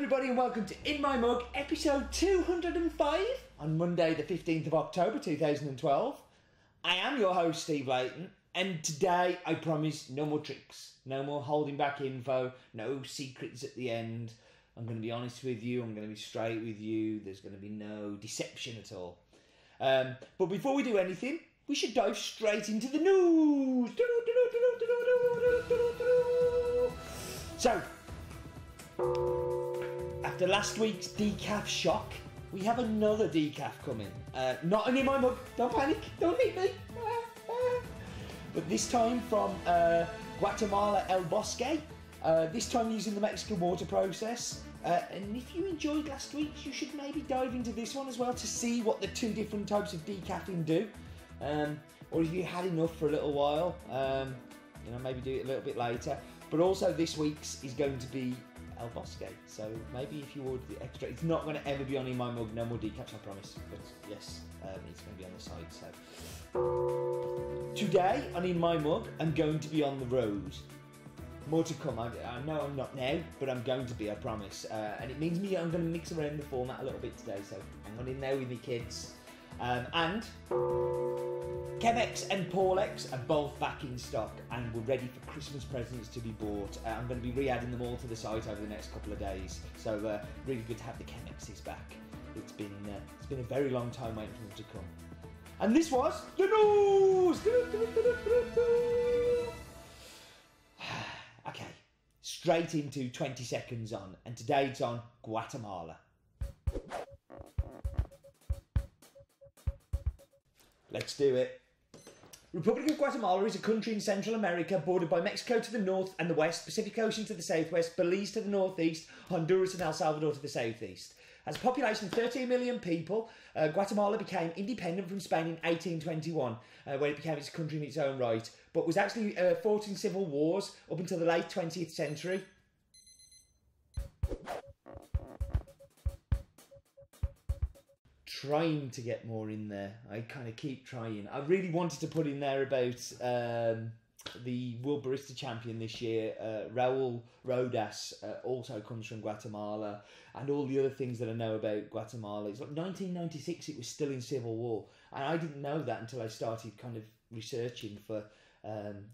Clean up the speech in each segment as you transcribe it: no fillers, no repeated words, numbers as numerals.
everybody and welcome to In My Mug, episode 205 on Monday the 15th of October 2012. I am your host Steve Layton, and today I promise no more tricks, no more holding back info, no secrets at the end. I'm going to be honest with you, I'm going to be straight with you, there's going to be no deception at all. But before we do anything, we should dive straight into the news. So, after last week's decaf shock, we have another decaf coming. Not an In My Mug, don't panic, don't hit me. But this time from Guatemala, El Bosque. This time using the Mexican water process. And if you enjoyed last week's, you should maybe dive into this one as well to see what the two different types of decaffing do. Or if you had enough for a little while, maybe do it a little bit later. But also this week's is going to be El Bosque, so maybe if you order the extra, it's not going to ever be on In My Mug, no more decaps, I promise, but yes, it's going to be on the side. So today on In My Mug, I'm going to be on the road. More to come. I know I'm not now, but I'm going to be, I promise. And it means I'm going to mix around the format a little bit today, so hang on in there with me, kids. And Chemex and Paulex are both back in stock and we're ready for Christmas presents to be bought. I'm going to be re-adding them all to the site over the next couple of days. So really good to have the Chemexes back. It's been a very long time waiting for them to come. And this was the news! Okay, straight into 20 seconds on, and today it's on Guatemala. Let's do it. Republic of Guatemala is a country in Central America bordered by Mexico to the north and the west, Pacific Ocean to the southwest, Belize to the northeast, Honduras and El Salvador to the southeast. Has a population of 13 million people, Guatemala became independent from Spain in 1821, when it became its country in its own right, but was actually fought in civil wars up until the late 20th century. Trying to get more in there. I kind of keep trying. I really wanted to put in there about the World Barista Champion this year. Raul Rodas also comes from Guatemala, and all the other things that I know about Guatemala. It's like 1996, it was still in civil war, and I didn't know that until I started kind of researching for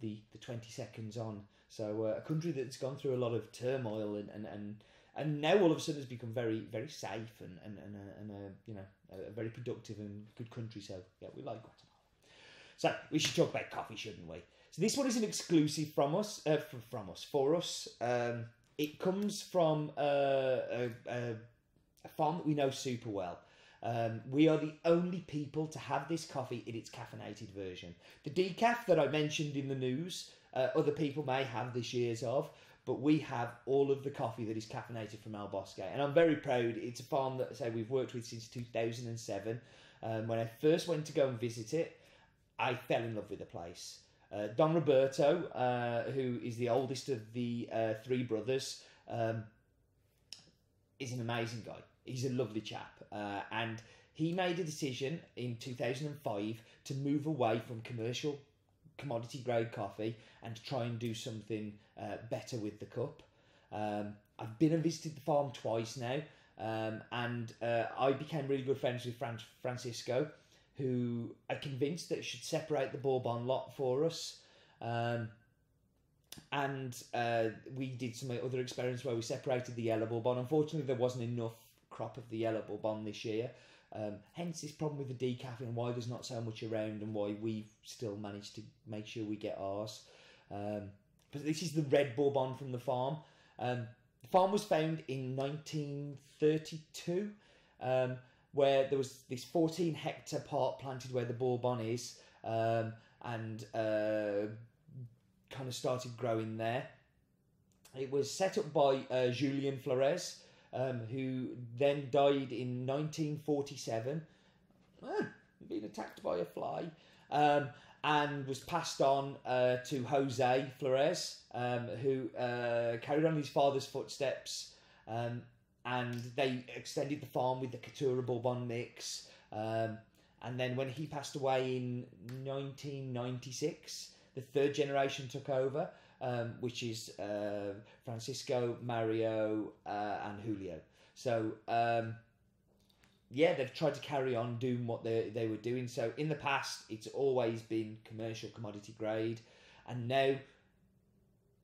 the 20 seconds on. So a country that's gone through a lot of turmoil and now all of a sudden has become very, very safe and a very productive and good country. So yeah, we like Guatemala. So we should talk about coffee, shouldn't we? So this one is an exclusive for us. It comes from a farm that we know super well. We are the only people to have this coffee in its caffeinated version. The decaf that I mentioned in the news, other people may have this year's of, but we have all of the coffee that is caffeinated from El Bosque. And I'm very proud. It's a farm that, say, we've worked with since 2007. When I first went to go and visit it, I fell in love with the place. Don Roberto, who is the oldest of the three brothers, is an amazing guy. He's a lovely chap. And he made a decision in 2005 to move away from commercial commodity grade coffee and to try and do something better with the cup. I've been and visited the farm twice now, and I became really good friends with Francisco, who I convinced that should separate the Bourbon lot for us. And we did some other experiments where we separated the yellow Bourbon. Unfortunately, there wasn't enough crop of the yellow Bourbon this year. Hence this problem with the decaf and why there's not so much around and why we've still managed to make sure we get ours. But this is the red Bourbon from the farm. The farm was found in 1932, where there was this 14 hectare part planted where the Bourbon is, and kind of started growing there. It was set up by Julian Flores, who then died in 1947, being attacked by a fly, and was passed on to Jose Flores, who carried on his father's footsteps, and they extended the farm with the Caturra Bourbon mix, and then when he passed away in 1996, the third generation took over, which is Francisco, Mario, and Julio. So yeah, they've tried to carry on doing what they were doing. So in the past, it's always been commercial commodity grade, and now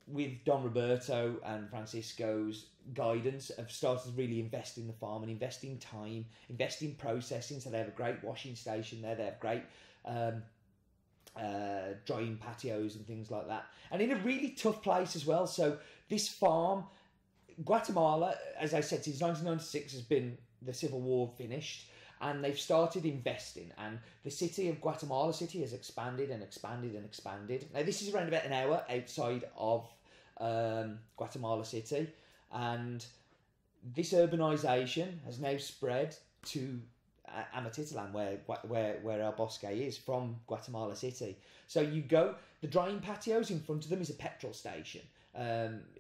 with Don Roberto and Francisco's guidance, have started to really invest in the farm and invest in time, invest in processing. So they have a great washing station there. They have great drying patios and things like that, and in a really tough place as well. So this farm, Guatemala, as I said, since 1996 has been the Civil War finished, and they've started investing, and the city of Guatemala City has expanded and expanded and expanded. Now this is around about an hour outside of Guatemala City, and this urbanisation has now spread to Amatitlan, where El Bosque is, from Guatemala City. So you go, the drying patios in front of them is a petrol station.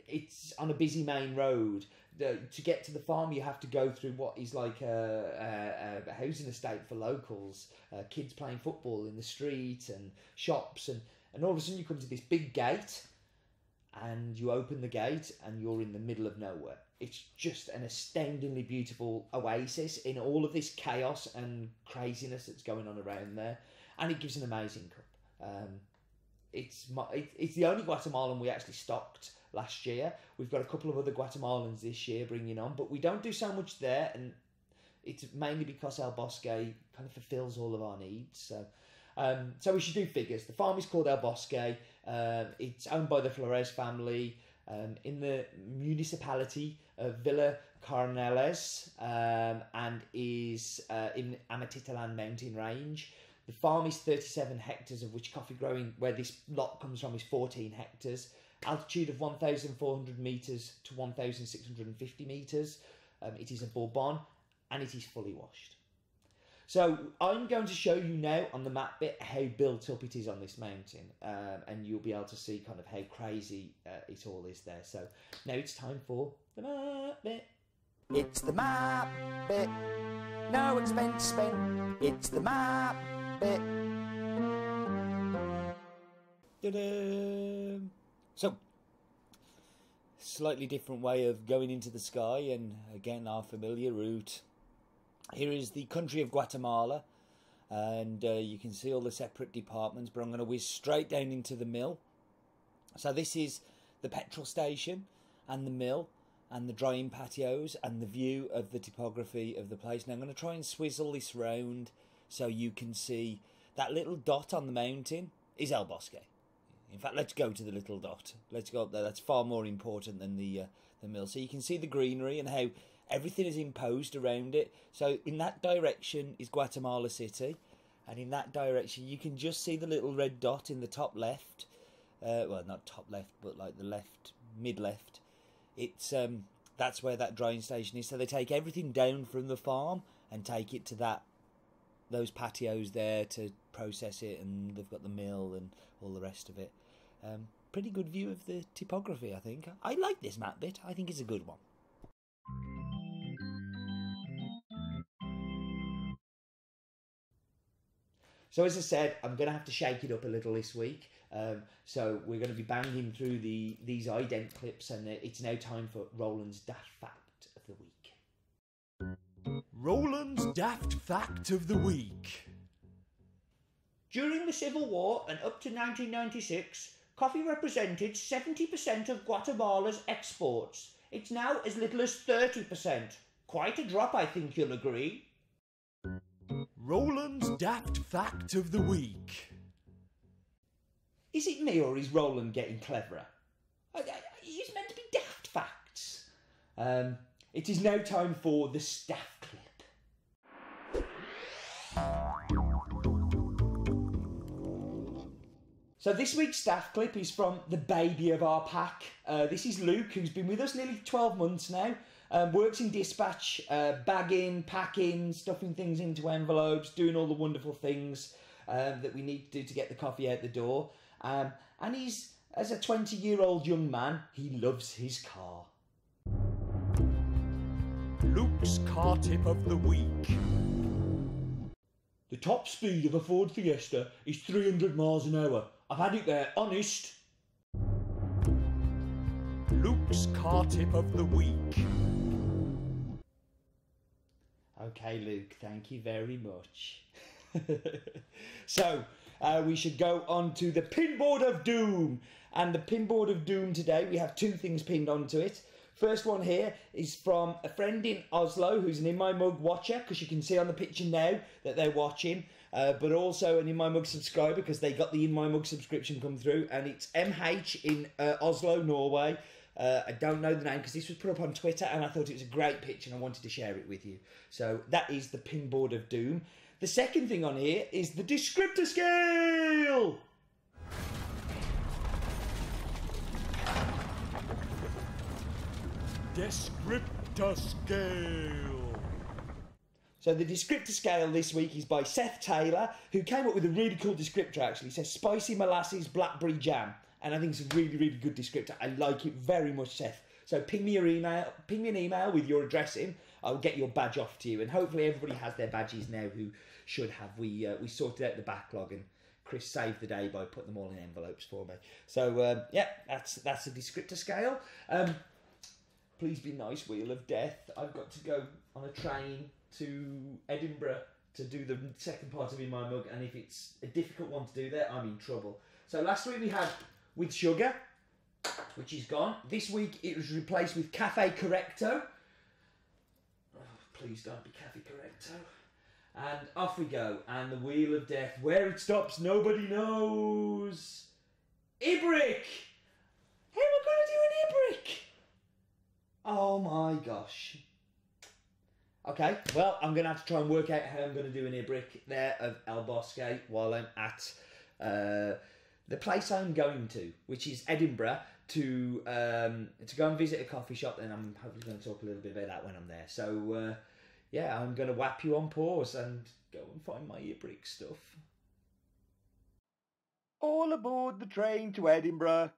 It's on a busy main road. To get to the farm, you have to go through what is like a housing estate for locals, kids playing football in the street and shops, and all of a sudden you come to this big gate, and you open the gate and you're in the middle of nowhere. It's just an astoundingly beautiful oasis in all of this chaos and craziness that's going on around there, and it gives an amazing cup. It's the only Guatemalan we actually stocked last year. We've got a couple of other Guatemalans this year bringing on, but we don't do so much there, and it's mainly because El Bosque kind of fulfills all of our needs. So we should do figures. The farm is called El Bosque. It's owned by the Flores family in the municipality of Villa Carneles, and is in Amatitlan mountain range. The farm is 37 hectares, of which coffee growing, where this lot comes from, is 14 hectares. Altitude of 1,400 metres to 1,650 metres. It is a Bourbon, and it is fully washed. So I'm going to show you now on the map bit how built up it is on this mountain, and you'll be able to see kind of how crazy it all is there. So now it's time for the map bit. It's the map bit. No expense spent. It's the map bit. Ta-da! So, slightly different way of going into the sky, and again our familiar route. Here is the country of Guatemala, and you can see all the separate departments, but I'm going to whiz straight down into the mill. So this is the petrol station and the mill and the drying patios and the view of the topography of the place. Now I'm going to try and swizzle this round so you can see that little dot on the mountain is El Bosque. In fact, let's go to the little dot. Let's go up there. That's far more important than the mill. So you can see the greenery and how everything is imposed around it. So in that direction is Guatemala City, and in that direction you can just see the little red dot in the top left. Well, not top left, but like the left, mid left. It's that's where that drying station is. So they take everything down from the farm and take it to those patios there to process it, and they've got the mill and all the rest of it. Pretty good view of the topography, I think. I like this map bit. I think it's a good one. So as I said, I'm going to have to shake it up a little this week. So we're going to be banging through these ident clips, and it's now time for Roland's Daft Fact of the Week. Roland's Daft Fact of the Week. During the Civil War and up to 1996, coffee represented 70% of Guatemala's exports. It's now as little as 30%. Quite a drop, I think you'll agree. Roland's Daft Fact of the Week. Is it me, or is Roland getting cleverer? He's meant to be daft facts. It is now time for the staff clip. So this week's staff clip is from the baby of our pack. This is Luke, who's been with us nearly 12 months now. Works in dispatch, bagging, packing, stuffing things into envelopes, doing all the wonderful things that we need to do to get the coffee out the door. And he's, as a 20-year-old young man, he loves his car. Luke's car tip of the week. The top speed of a Ford Fiesta is 300 miles an hour. I've had it there, honest. Luke's car tip of the week. Okay, Luke, thank you very much. So, we should go on to the pinboard of doom. And the pinboard of doom today, we have two things pinned onto it. First one here is from a friend in Oslo who's an In My Mug watcher, because you can see on the picture now that they're watching, but also an In My Mug subscriber because they got the In My Mug subscription come through, and it's MH in Oslo, Norway. I don't know the name because this was put up on Twitter and I thought it was a great picture and I wanted to share it with you. So that is the pinboard of doom. The second thing on here is the descriptor scale. Descriptor scale. So the descriptor scale this week is by Seth Taylor, who came up with a really cool descriptor actually. It says spicy molasses blackberry jam. And I think it's a really, really good descriptor. I like it very much, Seth. So ping me an email with your address in. I'll get your badge off to you. And hopefully everybody has their badges now who should have. We sorted out the backlog and Chris saved the day by putting them all in envelopes for me. So, yeah, that's the descriptor scale. Please be nice, Wheel of Death. I've got to go on a train to Edinburgh to do the second part of In My Mug. And if it's a difficult one to do there, I'm in trouble. So last week we had With Sugar, which is gone. This week it was replaced with Cafe Correcto. Oh, please don't be Cafe Correcto. And off we go. And the Wheel of Death, where it stops, nobody knows. Ibrick! How am I going to do an Ibrick? Oh my gosh. Okay, well, I'm going to have to try and work out how I'm going to do an Ibrick there of El Bosque while I'm at the place I'm going to, which is Edinburgh, to go and visit a coffee shop. Then I'm hopefully going to talk a little bit about that when I'm there. So, yeah, I'm going to whap you on pause and go and find my Ibrick stuff. All aboard the train to Edinburgh.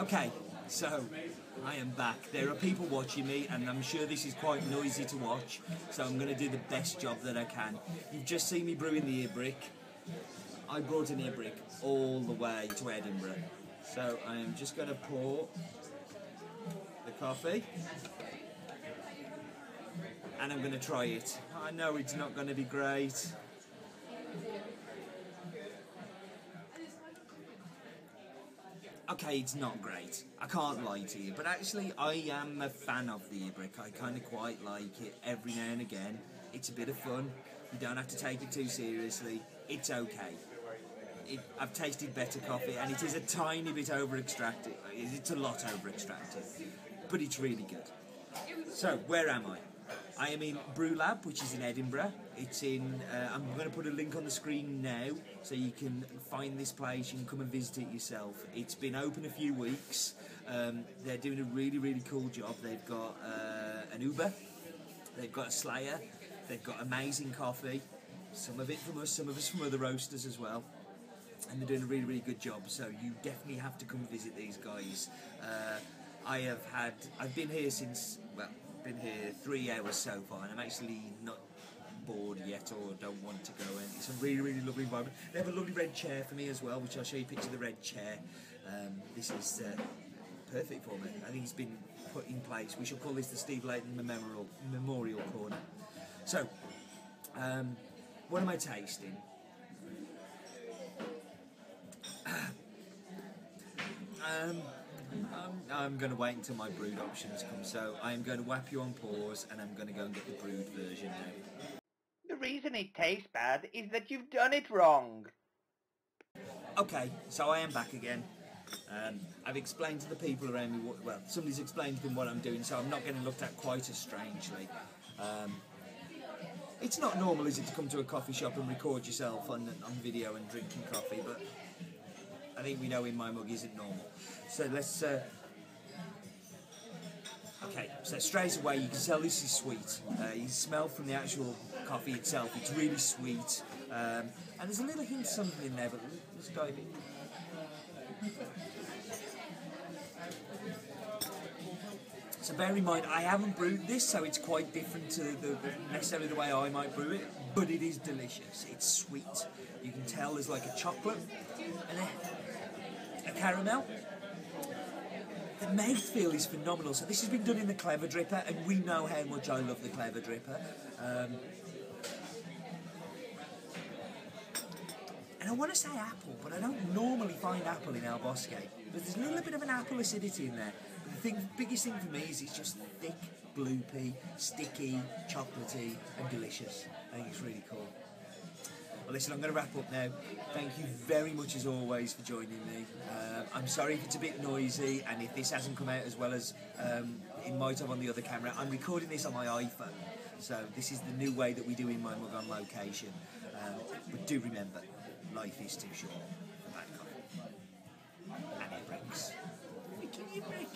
Okay, so I am back. There are people watching me and I'm sure this is quite noisy to watch, so I'm going to do the best job that I can. You've just seen me brewing the Ibrick. I brought an Ibrick all the way to Edinburgh. So I am just going to pour the coffee and I'm going to try it. I know it's not going to be great. Okay, it's not great. I can't lie to you, but actually I am a fan of the Ibrick. I kind of quite like it every now and again. It's a bit of fun. You don't have to take it too seriously. It's okay. I've tasted better coffee, and it is a tiny bit over-extracted. It's a lot over-extracted, but it's really good. So, where am I? I am in Brew Lab, which is in Edinburgh. It's in. I'm going to put a link on the screen now, so you can find this place. You can come and visit it yourself. It's been open a few weeks. They're doing a really, really cool job. They've got an Uber They've got a Slayer. They've got amazing coffee. Some of it from us, some of us from other roasters as well. And they're doing a really, really good job. So you definitely have to come visit these guys. I've been here been here 3 hours so far, and I'm actually not bored yet or don't want to go in. It's a really, really lovely environment. They have a lovely red chair for me as well, which I'll show you a picture of the red chair. This is perfect for me. I think it's been put in place. We shall call this the Steve Layton Memorial Corner. So, what am I tasting? I'm going to wait until my brewed options come, so I'm going to whap you on pause and I'm going to go and get the brewed version now. The reason it tastes bad is that you've done it wrong. Okay, so I am back again. I've explained to the people around me, somebody's explained to them what I'm doing, so I'm not getting looked at quite as strangely. It's not normal, is it, to come to a coffee shop and record yourself on video and drinking coffee, but I think we know in my mug isn't normal. So let's... Okay, so straight away you can tell this is sweet. You can smell from the actual coffee itself, it's really sweet. And there's a little hint of something in there, but let's dive in. So bear in mind, I haven't brewed this, so it's quite different to necessarily the way I might brew it, but it is delicious. It's sweet. You can tell there's like a chocolate and a caramel. The mouthfeel is phenomenal. So this has been done in the Clever Dripper, and we know how much I love the Clever Dripper. And I want to say apple, but I don't normally find apple in El Bosque. But there's a little bit of an apple acidity in there. But the biggest thing for me is it's just thick, bloopy, sticky, chocolatey, and delicious. I think it's really cool. Well, listen, I'm going to wrap up now. Thank you very much, as always, for joining me. I'm sorry if it's a bit noisy, and if this hasn't come out as well as it might have on the other camera. I'm recording this on my iPhone, so this is the new way that we do In My Mug on location. But do remember, life is too short for bad coffee. And it breaks. We can you break.